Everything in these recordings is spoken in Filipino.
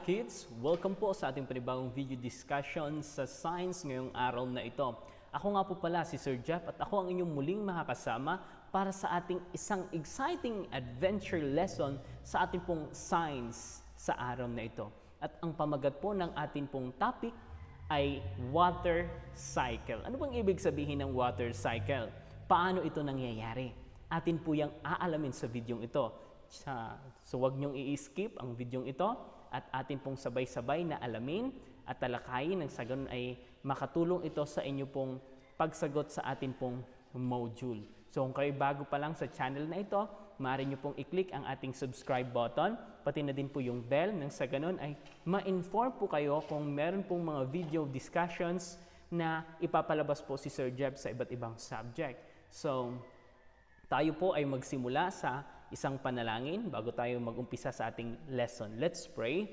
kids! Welcome po sa ating panibagong video discussion sa science ngayong araw na ito. Ako nga po pala si Sir Jeff at ako ang inyong muling makakasama para sa ating isang exciting adventure lesson sa ating pong science sa araw na ito. At ang pamagat po ng ating pong topic ay water cycle. Ano bang ibig sabihin ng water cycle? Paano ito nangyayari? Atin po yung aalamin sa videong ito. So wag niyong i-skip ang videong ito at atin pong sabay-sabay na alamin at talakayin nang sa ganun ay makatulong ito sa inyo pong pagsagot sa atin pong module. So kung kayo bago pa lang sa channel na ito, maaari niyo pong i-click ang ating subscribe button, pati na din po yung bell nang sa ganun ay ma-inform po kayo kung meron pong mga video discussions na ipapalabas po si Sir Jeb sa iba't ibang subject. So tayo po ay magsimula sa isang panalangin bago tayo mag-umpisa sa ating lesson. Let's pray.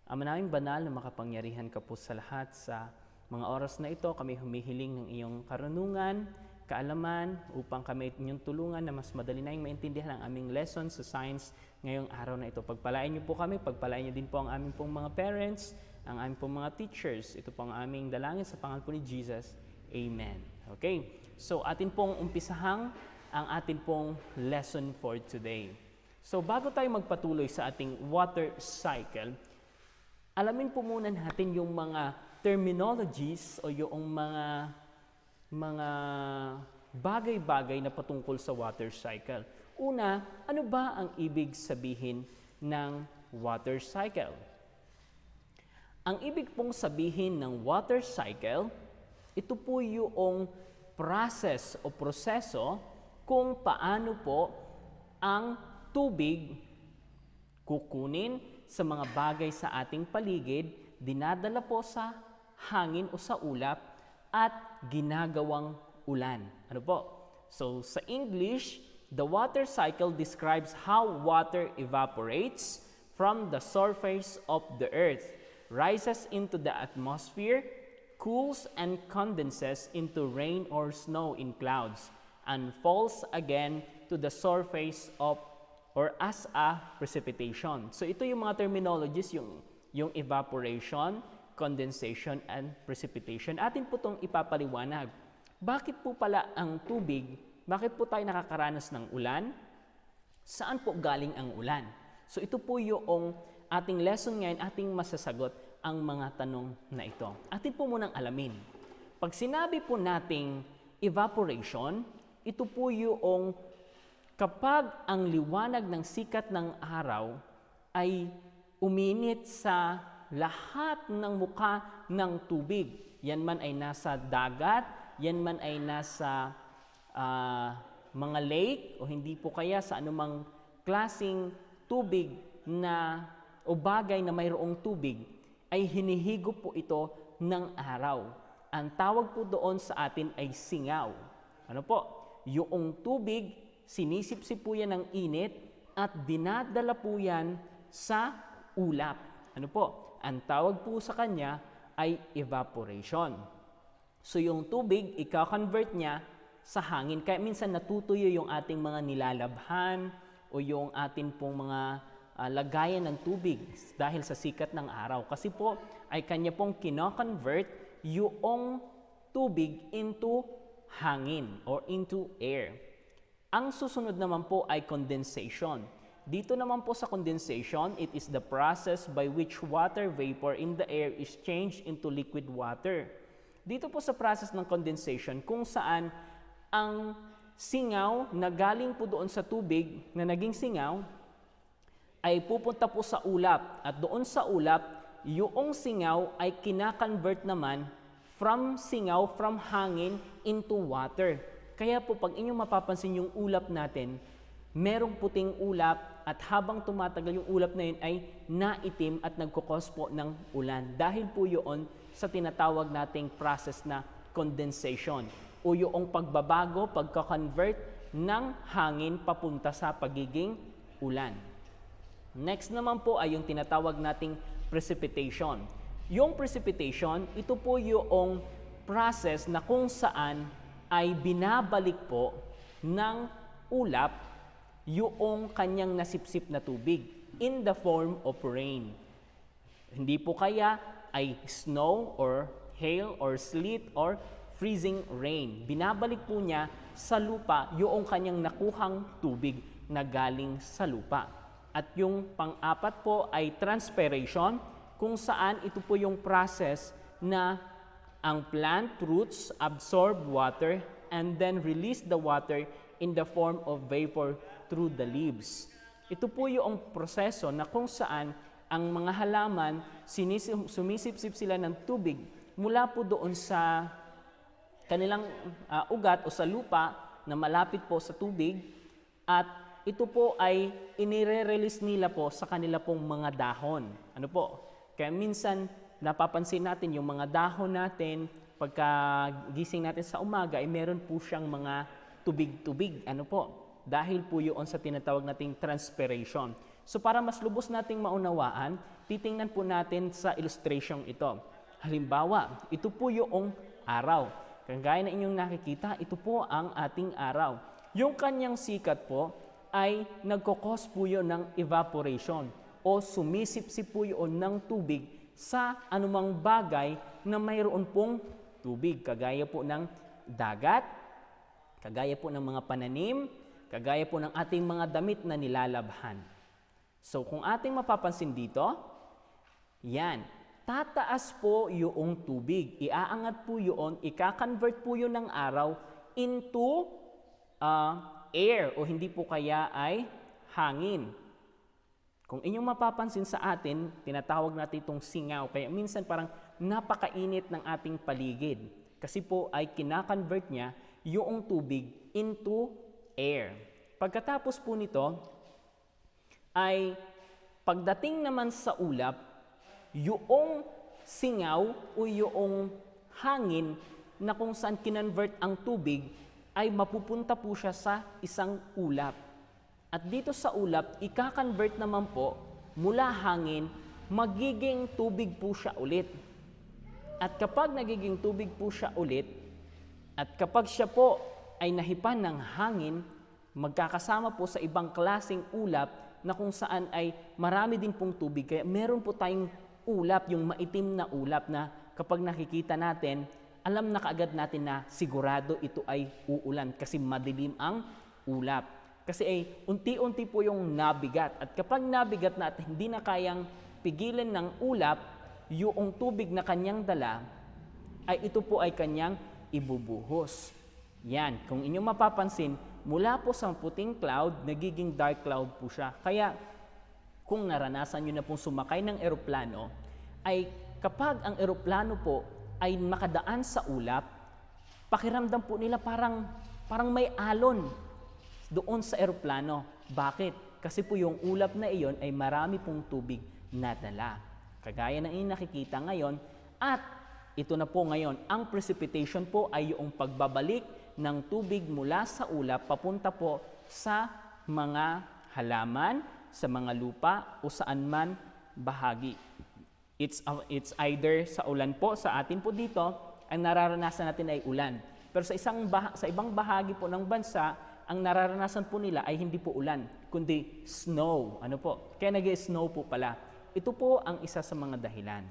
Ama naming banal na makapangyarihan ka po sa lahat, sa mga oras na ito kami humihiling ng iyong karunungan, kaalaman upang kami inyong tulungan na mas madali na yung maintindihan ang aming lesson sa science ngayong araw na ito. Pagpalain niyo po kami, pagpalain niyo din po ang aming pong mga parents, ang aming pong mga teachers. Ito po ang aming dalangin sa pangalan po ni Jesus. Amen. Okay, so atin pong umpisahang ang atin pong lesson for today. So bago tayo magpatuloy sa ating water cycle, alamin po muna natin yung mga terminologies o yung mga bagay-bagay na patungkol sa water cycle. Una, ano ba ang ibig sabihin ng water cycle? Ang ibig pong sabihin ng water cycle, ito po yung process o proseso kung paano po ang tubig kukunin sa mga bagay sa ating paligid, dinadala po sa hangin o sa ulap at ginagawang ulan. Ano po? So sa English, the water cycle describes how water evaporates from the surface of the earth, rises into the atmosphere, cools and condenses into rain or snow in clouds, and falls again to the surface of or as a precipitation. So ito yung mga terminologies, yung evaporation, condensation, and precipitation. Atin po itong ipapaliwanag. Bakit po pala ang tubig, bakit po tayo nakakaranas ng ulan? Saan po galing ang ulan? So ito po yung ating lesson ngayon, ating masasagot ang mga tanong na ito. Atin po munang alamin. Pag sinabi po nating evaporation, ito po yung kapag ang liwanag ng sikat ng araw ay uminit sa lahat ng muka ng tubig. Yan man ay nasa dagat, yan man ay nasa mga lake o hindi po kaya sa anumang klasing tubig na o bagay na mayroong tubig, ay hinihigop po ito ng araw. Ang tawag po doon sa atin ay singaw. Ano po? Yung tubig, sinisipsip po yan ng init at dinadala po yan sa ulap. Ano po? Ang tawag po sa kanya ay evaporation. So yung tubig, ika-convert niya sa hangin. Kaya minsan natutuyo yung ating mga nilalabhan o yung ating pong mga lagayan ng tubig dahil sa sikat ng araw. Kasi po ay kanya pong kino-convert yung tubig into hangin or into air. Ang susunod naman po ay condensation. Dito naman po sa condensation, it is the process by which water vapor in the air is changed into liquid water. Dito po sa process ng condensation, kung saan ang singaw na galing po doon sa tubig na naging singaw ay pupunta po sa ulap. At doon sa ulap, yung singaw ay kina-convert naman from singaw, from hangin into water. Kaya po pag inyong mapapansin yung ulap natin, merong puting ulap at habang tumatagal yung ulap na yun ay naitim at nagkukos po ng ulan. Dahil po yun sa tinatawag nating process na condensation o yung pagbabago, pagka-convert ng hangin papunta sa pagiging ulan. Next naman po ay yung tinatawag nating precipitation. Yung precipitation, ito po yung process na kung saan ay binabalik po ng ulap yung kanyang nasipsip na tubig in the form of rain. Hindi po kaya ay snow or hail or sleet or freezing rain. Binabalik po niya sa lupa yung kanyang nakuhang tubig na galing sa lupa. At yung pang-apat po ay transpiration, kung saan ito po yung process na ang plant roots absorb water and then release the water in the form of vapor through the leaves. Ito po yung proseso na kung saan ang mga halaman, sumisipsip sila ng tubig mula po doon sa kanilang ugat o sa lupa na malapit po sa tubig, at ito po ay inire-release nila po sa kanila pong mga dahon. Ano po? Kaya minsan napapansin natin yung mga dahon natin, pagka gising natin sa umaga, ay meron po siyang mga tubig-tubig. Ano po? Dahil po yun sa tinatawag nating transpiration. So para mas lubos nating maunawaan, titingnan po natin sa illustration ito. Halimbawa, ito po yung araw. Kagaya na inyong nakikita, ito po ang ating araw. Yung kanyang sikat po ay nagkokos po yun ng evaporation o sumisipsip po yun ng tubig sa anumang bagay na mayroon pong tubig. Kagaya po ng dagat, kagaya po ng mga pananim, kagaya po ng ating mga damit na nilalabhan. So kung ating mapapansin dito, yan, tataas po yung tubig. Iaangat po yun, ika-convert po yun ng araw into air o hindi po kaya ay hangin. Kung inyong mapapansin sa atin, tinatawag natin itong singaw. Kaya minsan parang napakainit ng ating paligid. Kasi po ay kinakonvert niya yung tubig into air. Pagkatapos po nito, ay pagdating naman sa ulap, yung singaw o yung hangin na kung saan kinonvert ang tubig, ay mapupunta po siya sa isang ulap. At dito sa ulap, ika-convert naman po mula hangin, magiging tubig po siya ulit. At kapag nagiging tubig po siya ulit, at kapag siya po ay nahipan ng hangin, magkakasama po sa ibang klaseng ulap na kung saan ay marami din pong tubig. Kaya meron po tayong ulap, yung maitim na ulap na kapag nakikita natin, alam na kaagad natin na sigurado ito ay uulan kasi madilim ang ulap. Kasi ay unti-unti po yung nabigat. At kapag nabigat na at hindi na kayang pigilan ng ulap, yung tubig na kanyang dala, ay ito po ay kanyang ibubuhos. Yan, kung inyong mapapansin, mula po sa puting cloud, nagiging dark cloud po siya. Kaya kung naranasan nyo na pong sumakay ng eroplano, ay kapag ang eroplano po ay makadaan sa ulap, pakiramdam po nila parang may alon doon sa eroplano. Bakit? Kasi po yung ulap na iyon ay marami pong tubig na dala. Kagaya ng inyong nakikita ngayon, at ito na po ngayon, ang precipitation po ay yung pagbabalik ng tubig mula sa ulap papunta po sa mga halaman, sa mga lupa o saan man bahagi. It's either sa ulan po, sa atin po dito, ang nararanasan natin ay ulan. Pero sa ibang bahagi po ng bansa, ang nararanasan po nila ay hindi po ulan, kundi snow. Ano po? Kaya nag-snow po pala. Ito po ang isa sa mga dahilan.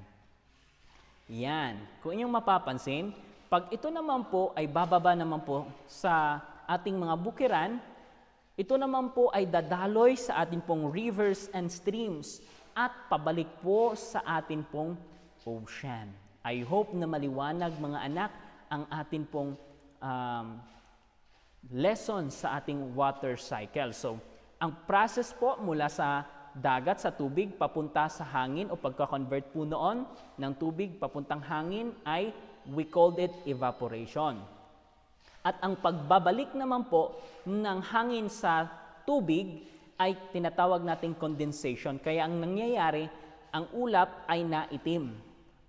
Yan. Kung inyong mapapansin, pag ito naman po ay bababa naman po sa ating mga bukiran, ito naman po ay dadaloy sa ating pong rivers and streams at pabalik po sa ating pong ocean. I hope na maliwanag mga anak ang ating pong lesson sa ating water cycle. So, ang process po mula sa dagat, sa tubig, papunta sa hangin o pagka-convert po noon ng tubig papuntang hangin ay we called it evaporation. At ang pagbabalik naman po ng hangin sa tubig ay tinatawag nating condensation. Kaya ang nangyayari, ang ulap ay naitim.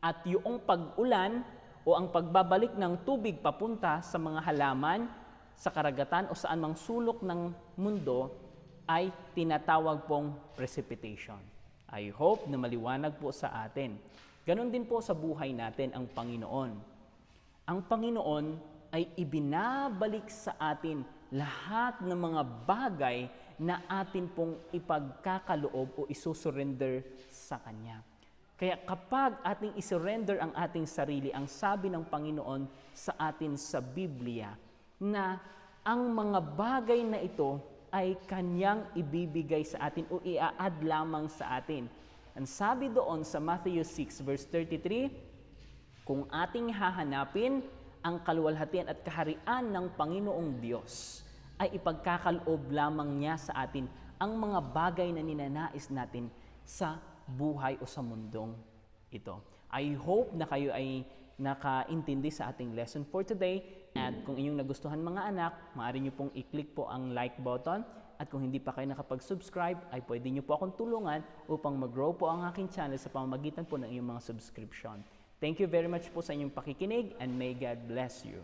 At yung pag-ulan o ang pagbabalik ng tubig papunta sa mga halaman, sa karagatan o saan mang sulok ng mundo ay tinatawag pong precipitation. I hope na maliwanag po sa atin. Ganon din po sa buhay natin ang Panginoon. Ang Panginoon ay ibinabalik sa atin lahat ng mga bagay na atin pong ipagkakaloob o isusurrender sa Kanya. Kaya kapag ating isurrender ang ating sarili, ang sabi ng Panginoon sa atin sa Biblia, na ang mga bagay na ito ay Kanyang ibibigay sa atin o i-add lamang sa atin. Ang sabi doon sa Matthew 6 verse 33, kung ating hahanapin ang kaluwalhatian at kaharian ng Panginoong Diyos, ay ipagkakaloob lamang niya sa atin ang mga bagay na ninanais natin sa buhay o sa mundong ito. I hope na kayo ay nakaintindi sa ating lesson for today. At kung inyong nagustuhan mga anak, maaari nyo pong i-click po ang like button. At kung hindi pa kayo nakapag-subscribe, ay pwede nyo po akong tulungan upang mag-grow po ang aking channel sa pamamagitan po ng inyong mga subscription. Thank you very much po sa inyong pakikinig and may God bless you.